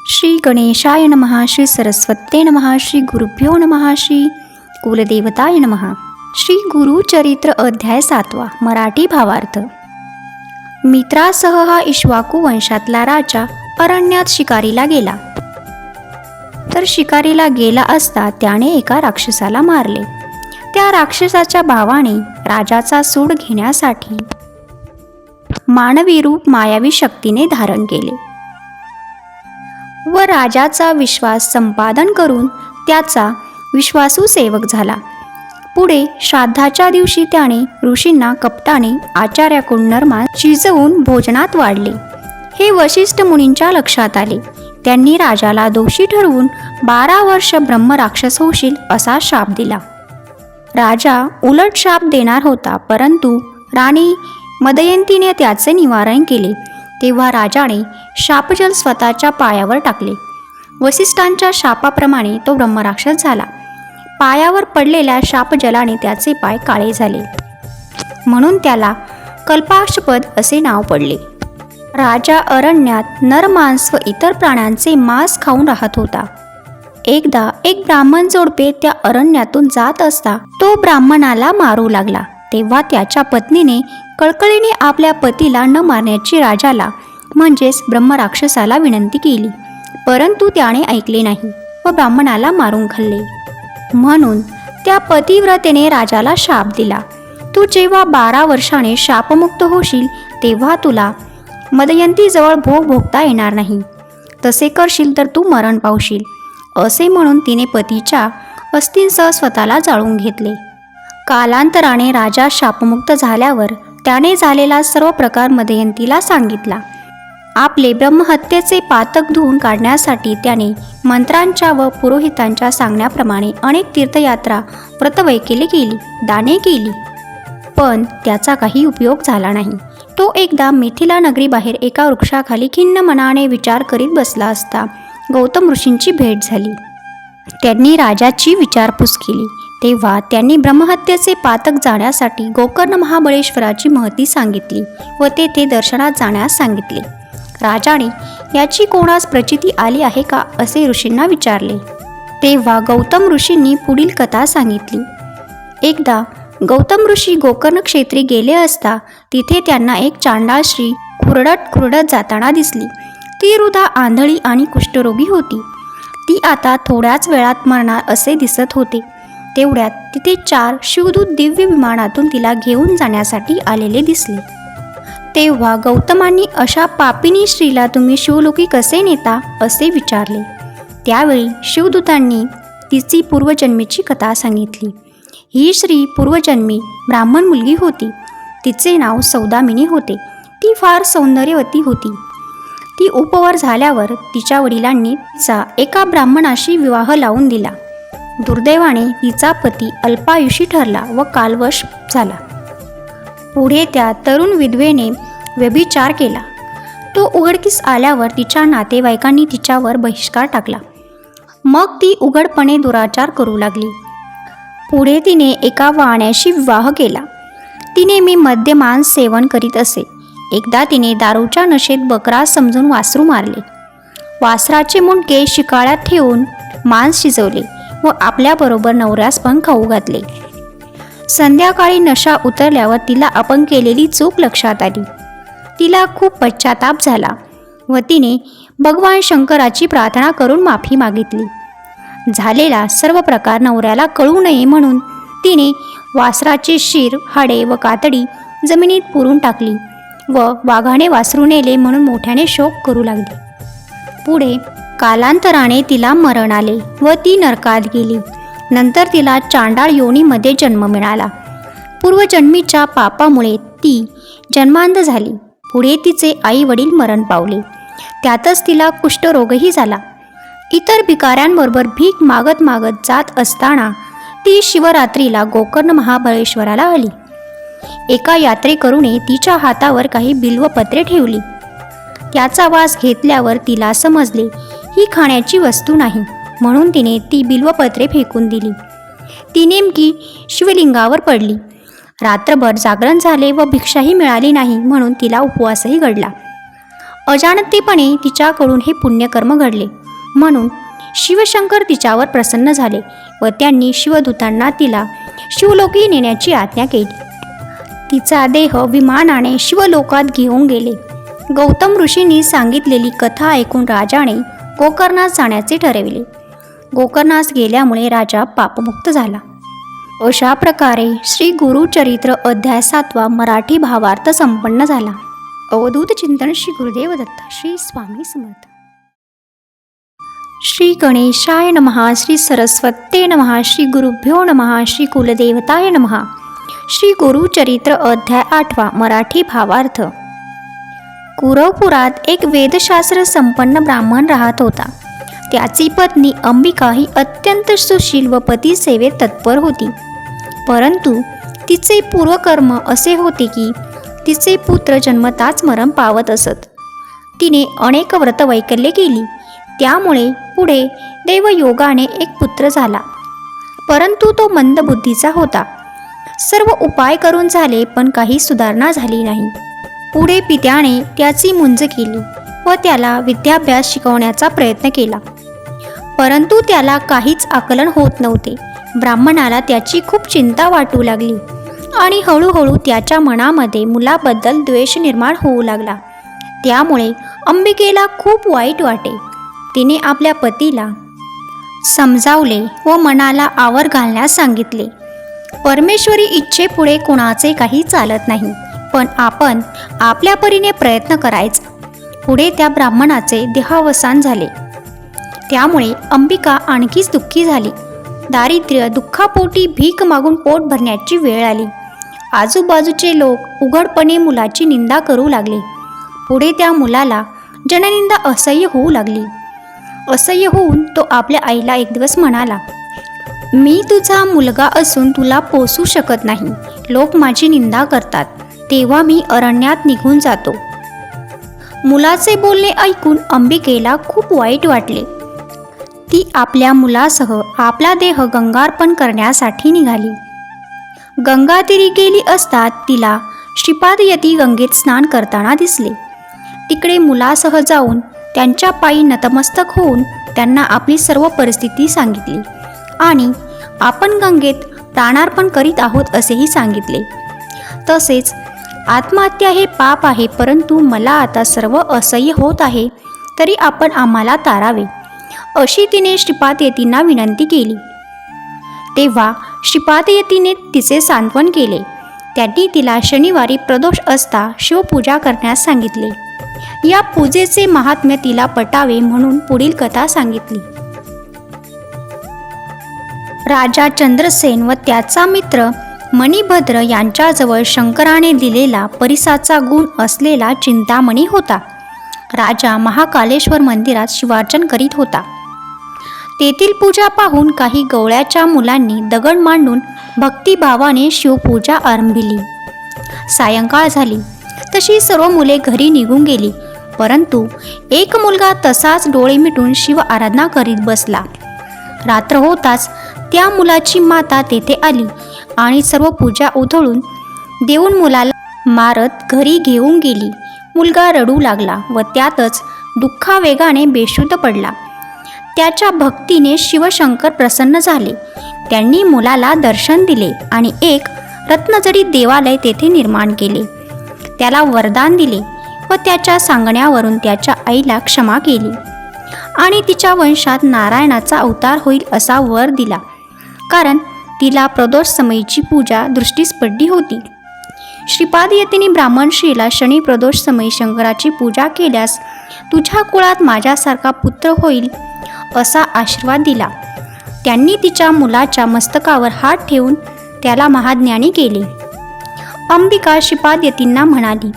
श्री गणेशाय नमः, श्री सरस्वत्ये नमः, श्री गुरुभ्यो नमः, श्री कुलदेवताय नमः. श्री गुरुचरित्र अध्याय 7. मराठी भावार्थ. मित्रासह हा इक्ष्वाकू वंशातला राजा अरण्यात शिकारीला गेला. तर शिकारीला गेला असता त्याने एका राक्षसाला मारले. त्या राक्षसाच्या भावाने राजाचा सूड घेण्यासाठी मानवी रूप मायावी शक्तीने धारण केले व राजाचा विश्वास संपादन करून त्याचा विश्वासू सेवक झाला. पुढे श्राद्धाच्या दिवशी त्याने ऋषींना कपटाने आचार्याकडून नरमांस शिजवून भोजनात वाढले. हे वशिष्ठ मुनींच्या लक्षात आले. त्यांनी राजाला दोषी ठरवून 12 वर्ष ब्रह्मराक्षस होशील असा शाप दिला. राजा उलट शाप देणार होता, परंतु राणी मदयंतीने त्याचे निवारण केले. तेव्हा राजाने शापजल स्वतःच्या पायावर टाकले. वसिष्ठांच्या शापाप्रमाणे तो ब्रह्मराक्षस झाला. पायावर पडलेल्या शापजलाने त्याचे पाय काळे झाले, म्हणून त्याला कल्पाक्षपद असे नाव पडले. राजा अरण्यात नरमांस व इतर प्राण्यांचे मांस खाऊन राहत होता. एकदा एक ब्राह्मण जोडपे त्या अरण्यातून जात असता तो ब्राह्मणाला मारू लागला. तेव्हा त्याच्या पत्नीने कळकळीने आपल्या पतीला न मारण्याची राजाला म्हणजेच ब्रह्मराक्षसाला विनंती केली, परंतु त्याने ऐकले नाही व ब्राह्मणाला मारून खाल्ले. म्हणून त्या पतिव्रतेने राजाला शाप दिला. तू जेव्हा 12 वर्षाने शापमुक्त होशील तेव्हा तुला मदयंतीजवळ भोग भोगता येणार नाही. तसे करशील तर तू मरण पावशील असे म्हणून तिने पतीच्या अस्थींसह स्वतःला जाळून घेतले. कालांतराने राजा शापमुक्त झाल्यावर त्याने झालेला सर्व प्रकार मदयंतीला सांगितला. आपले ब्रह्महत्येचे पातक धुवून काढण्यासाठी त्याने मंत्रांच्या व पुरोहितांच्या सांगण्याप्रमाणे अनेक तीर्थयात्रा व्रतवैकल्ये केली, दाने केली, पण त्याचा काही उपयोग झाला नाही. तो एकदा मिथिला नगरीबाहेर एका वृक्षाखाली खिन्न मनाने विचार करीत बसला असता गौतम ऋषींची भेट झाली. त्यांनी राजाची विचारपूस केली. तेव्हा त्यांनी ब्रह्महत्येचे पातक जाण्यासाठी गोकर्ण महाबळेश्वराची महती सांगितली व तेथे दर्शनात जाण्यास सांगितले. राजाने याची कोणास प्रचिती आली आहे का असे ऋषींना विचारले. तेव्हा गौतम ऋषींनी पुढील कथा सांगितली. एकदा गौतम ऋषी गोकर्ण क्षेत्री गेले असता तिथे त्यांना एक चांडाळ स्त्री खुरडत जाताना दिसली. ती वृद्धा आंधळी आणि कुष्ठरोगी होती. ती आता थोड्याच वेळात मरणार असे दिसत होते. तेवढ्यात तिथे 4 शिवदूत दिव्य विमानातून तिला घेऊन जाण्यासाठी आलेले दिसले. तेव्हा गौतमांनी अशा पापिनी स्त्रीला तुम्ही शिवलोकी कसे नेता असे विचारले. त्यावेळी शिवदूतांनी तिची पूर्वजन्मीची कथा सांगितली. ही स्त्री पूर्वजन्मी ब्राह्मण मुलगी होती. तिचे नाव सौदामिनी होते. ती फार सौंदर्यवती होती. ती उपवर झाल्यावर तिच्या वडिलांनी तिचा एका ब्राह्मणाशी विवाह लावून दिला. दुर्दैवाने तिचा पती अल्पायुषी ठरला व कालवश झाला. पुढे त्या तरुण विधवेने व्यभिचार केला. तो उघडकीस आल्यावर तिच्या नातेवाईकांनी तिच्यावर बहिष्कार टाकला. मग ती उघडपणे दुराचार करू लागली. पुढे तिने एका वाण्याशी विवाह केला. ती नेहमी मद्यमांस सेवन करीत असे. एकदा तिने दारूच्या नशेत बकरा समजून वासरू मारले. वासराचे मुंडके शिकाळ्यात ठेवून मांस शिजवले व आपल्याबरोबर नवऱ्यास पण खाऊ घातले. संध्याकाळी नशा उतरल्यावर तिला आपण केलेली चूक लक्षात आली. तिला खूप पश्चाताप झाला व तिने भगवान शंकराची प्रार्थना करून माफी मागितली. झालेला सर्व प्रकार नवऱ्याला कळू नये म्हणून तिने वासराचे शिर, हाडे व कातडी जमिनीत पुरून टाकली व वाघाने वासरू नेले म्हणून मोठ्याने शोक करू लागली. पुढे कालांतराने तिला मरण आले व ती नरकात गेली. नंतर तिला चांडाळ योनीमध्ये जन्म मिळाला. पूर्वजन्मीच्या पापामुळे ती जन्मांध झाली. पुढे तिचे आई वडील मरण पावले. त्यातच तिला कुष्ठरोगही झाला. इतर भिकाऱ्यांबरोबर भीक मागत मागत जात असताना ती शिवरात्रीला गोकर्ण महाबळेश्वराला आली. एका यात्रेकरूने तिच्या हातावर काही बिल्वपत्रे ठेवली. त्याचा वास घेतल्यावर तिला समजले ही खाण्याची वस्तू नाही, म्हणून तिने ती बिल्वपत्रे फेकून दिली. ती नेमकी शिवलिंगावर पडली. रात्रभर जागरण झाले व भिक्षाही मिळाली नाही, म्हणून तिला उपवासही घडला. अजाणतेपणे तिच्याकडून हे पुण्यकर्म घडले, म्हणून शिवशंकर तिच्यावर प्रसन्न झाले व त्यांनी शिवदूतांना तिला शिवलोकी नेण्याची आज्ञा केली. तिचा देह विमानाने शिवलोकात घेऊन गेले. गौतम ऋषींनी सांगितलेली कथा ऐकून राजाने गोकर्णास जाण्याचे ठरविले. गोकर्णास गेल्यामुळे राजा पापमुक्त झाला. अशा प्रकारे श्री गुरुचरित्र अध्याय 7 मराठी भावार्थ संपन्न झाला. अवधूत चिंतन श्री गुरुदेव दत्त श्री स्वामी समर्थ. श्री गणेशाय नमः. श्री सरस्वते नमः. श्री गुरुभ्यो नमः. श्री कुलदेवताय नमः. श्री गुरुचरित्र अध्याय 8 मराठी भावार्थ. कुरवपुरात एक वेदशास्त्र संपन्न ब्राह्मण राहत होता. त्याची पत्नी अंबिका ही अत्यंत सुशील व पती सेवेत तत्पर होती. परंतु तिचे पूर्वकर्म असे होते की तिचे पुत्र जन्मताच मरण पावत असत. तिने अनेक व्रतवैकल्ये केली, त्यामुळे पुढे देवयोगाने एक पुत्र झाला. परंतु तो मंदबुद्धीचा होता. सर्व उपाय करून झाले, पण काही सुधारणा झाली नाही. पुढे पित्याने त्याची मुंज केली व त्याला विद्याभ्यास शिकवण्याचा प्रयत्न केला, परंतु त्याला काहीच आकलन होत नव्हते. ब्राह्मणाला त्याची खूप चिंता वाटू लागली आणि हळूहळू त्याच्या मनामध्ये मुलाबद्दल द्वेष निर्माण होऊ लागला. त्यामुळे अंबिकेला खूप वाईट वाटे. तिने आपल्या पतीला समजावले व मनाला आवर घालण्यास सांगितले. परमेश्वरी इच्छेपुढे कोणाचे काही चालत नाही, पण आपण आपल्या परीने प्रयत्न करायचा. पुढे त्या ब्राह्मणाचे देहावसान झाले. त्यामुळे अंबिका आणखीच दुःखी झाली. दारिद्र्य दुःखापोटी भीक मागून पोट भरण्याची वेळ आली. आजूबाजूचे लोक उघडपणे मुलाची निंदा करू लागले. पुढे त्या मुलाला जननिंदा असह्य होऊ लागली. असह्य होऊन तो आपल्या आईला एक दिवस म्हणाला, मी तुझा मुलगा असून तुला पोसू शकत नाही. लोक माझी निंदा करतात, तेव्हा मी अरण्यात निघून जातो. मुलाचे बोलणे ऐकून अंबिकेला खूप वाईट वाटले. ती आपल्या मुलासह आपला देह गंगार्पण करण्यासाठी निघाली. गंगातीरी गेली असता तिला श्रीपाद यती गंगेत स्नान करताना दिसले. तिकडे मुलासह जाऊन त्यांच्या पायी नतमस्तक होऊन त्यांना आपली सर्व परिस्थिती सांगितली आणि आपण गंगेत प्राणार्पण करीत आहोत असेही सांगितले. तसेच आत्महत्या हे पाप आहे, परंतु मला आता सर्व असह्य होत आहे, तरी आपण आम्हाला तारावे, अशी तिने श्रीपादयतींना विनंती केली. तेव्हा श्रीपादयतीने तिचे सांत्वन केले. त्यांनी तिला शनिवारी प्रदोष असता शिवपूजा करण्यास सांगितले. या पूजेचे महात्म्य तिला पटावे म्हणून पुढील कथा सांगितली. राजा चंद्रसेन व त्याचा मित्र मणिभद्र यांच्याजवळ शंकराने दिलेला परिसाचा गुण असलेला चिंतामणी होता. राजा महाकालेश्वर मंदिरात शिवार्चन करीत होता. तेथील पूजा पाहून काही गवळ्याच्या मुलांनी दगड मांडून भक्तिभावाने शिवपूजा आरंभिली. सायंकाळ झाली तशी सर्व मुले घरी निघून गेली, परंतु एक मुलगा तसाच डोळे मिटून शिव आराधना करीत बसला. रात्र होताच त्या मुलाची माता तेथे आली आणि सर्व पूजा उधळून देऊन मुलाला मारत घरी घेऊन गेली. मुलगा रडू लागला व त्यातच दुःखावेगाने बेशुद्ध पडला. त्याच्या भक्तीने शिवशंकर प्रसन्न झाले. त्यांनी मुलाला दर्शन दिले आणि एक रत्नजडित देवालय तेथे निर्माण केले. त्याला वरदान दिले व त्याच्या सांगण्यावरून त्याच्या आईला क्षमा केली आणि तिच्या वंशात नारायणाचा अवतार होईल असा वर दिला, कारण तिला प्रदोष समयीची पूजा दृष्टीस पडली होती. श्रीपादयतीने ब्राह्मण श्रीला शनी प्रदोष समयी शंकराची पूजा केल्यास तुझ्या कुळात माझ्यासारखा पुत्र होईल असा आशीर्वाद दिला. त्यांनी तिच्या मुलाच्या मस्तकावर हात ठेवून त्याला महाज्ञानी केले. अंबिका श्रीपादयतींना म्हणाली,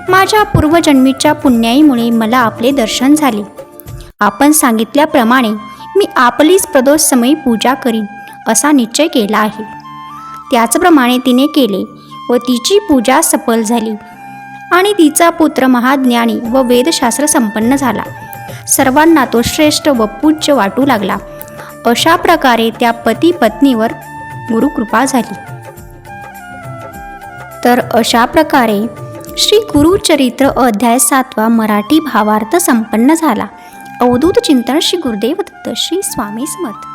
माझ्या पूर्वजन्मीच्या पुण्याईमुळे मला आपले दर्शन झाले. आपण सांगितल्याप्रमाणे मी आपलीच प्रदोष समयी पूजा करीन असा निश्चय केला आहे. त्याचप्रमाणे तिने केले व तिची पूजा सफल झाली आणि तिचा पुत्र महाज्ञानी व वेदशास्त्र संपन्न झाला. सर्वांना तो श्रेष्ठ व पूज्य वाटू लागला. अशा प्रकारे त्या पती पत्नीवर गुरुकृपा झाली. तर अशा प्रकारे श्री गुरुचरित्र अध्याय 7 मराठी भावार्थ संपन्न झाला. अवधूत चिंतन श्री गुरुदेव दत्त श्री स्वामी समर्थ.